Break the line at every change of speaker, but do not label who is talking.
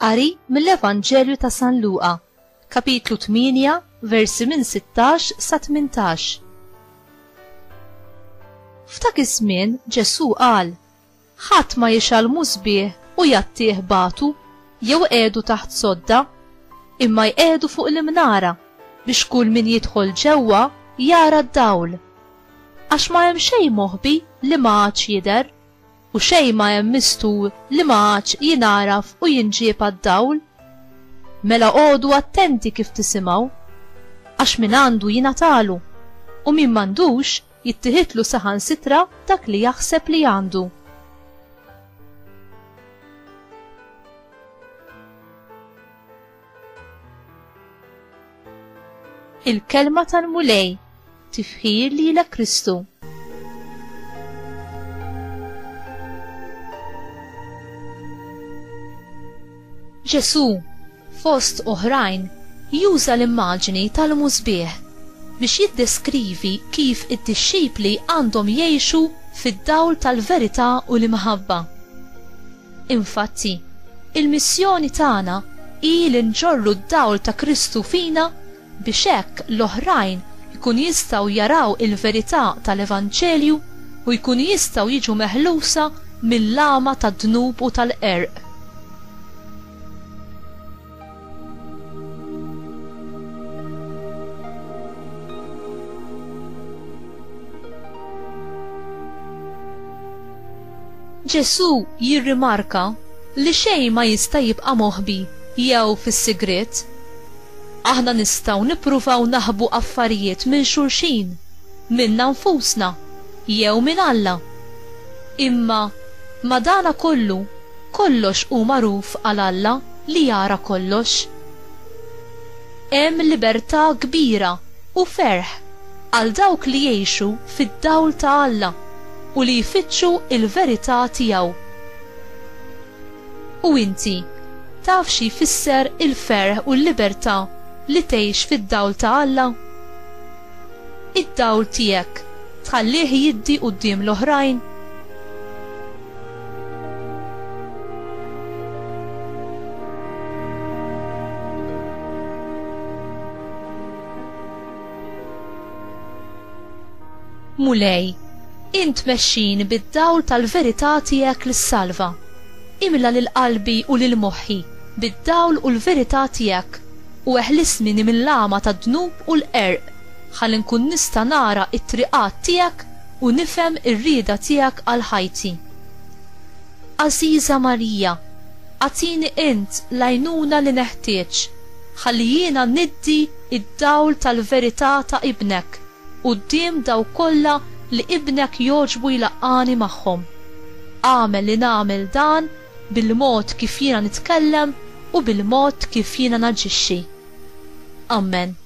Qari mill-Evanġelju ta' San Luqa, kapitlu 8, versi minn 16 sa 18. F'dak iż-żmien Ġesu qal: ħadd ma jixalmu sbieħ u jattih batu jew qiegħdu taħt sodda, imma jqiegħdu fuq l-imnara biex kull min jidħol ġewwa jara d-dawl. Għax ma hemm xejn moħbi li ma għadx jidher, u xejn ma hemm mistur li ma għadx jinaraf u jinġieb għad-dawl. Mela għodu attenti kif tisimgħu, għax min għandu jingħatalu u min m'għandux jittieħidlu saħansitra dak li jaħseb li għandu. Il-kelma tal-mulej tifħir lilek Kristu. Ġesu, fost oħrajn, juża l-immaġni tal-musbieħ biex jiddeskrivi kif id-dixxipli għandhom jgħixu fid-dawl tal-verità u l-imħabba. Infatti, il-missjoni tagħna hi li nġorru d-dawl ta' Kristu fina biex hekk l-oħrajn jkun jistgħu jaraw il-verità tal-Evanġelju u jkun jistgħu jiġu meħlusa mill-lama tad-dnub u tal-qerq. Ġesu jirrimarka li xejn ma jista' jibqa' moħbi jew fis-sigriet. Aħna nistgħu nippruvaw naħbu affarijiet minn xulxin, minna nfusna, jew minn Alla. Imma madana kollu, kollox hu magħruf għal Alla li jara kollox. Hemm libertà kbira u ferħ għal dawk li jgħixu fid-dawl ta' Alla u li jfittxu il-verità tiegħu. U inti, taf xi jfisser il-ferħ u l-libertà li tgħix fid-dawl ta' Alla? Id-dawl tiegħek tħallih jiddi quddiem l-oħrajn? Mulej, int mexxin bid-dawl tal-verità tiegħek lis-salva. Imla lil qalbi u lil moħħi bid-dawl u l-verità tiegħek u eħlisni mill-lama tad-dnub u l-qerq ħalli nkun nista' nara t-triqat tiegħek u nifhem ir-rieda tiegħek għal ħajti. Għażiża Marija, għatini int l-għajnuna li neħtieġ ħalli jiena niddi id-dawl tal-verità ta' ibnek quddiem daw kollha li ibnek joġbu jlaqqani magħhom. Għamel li nagħmel dan bil-mod kif jiena nitkellem u bil-mod kif jiena naġixxi. Amen.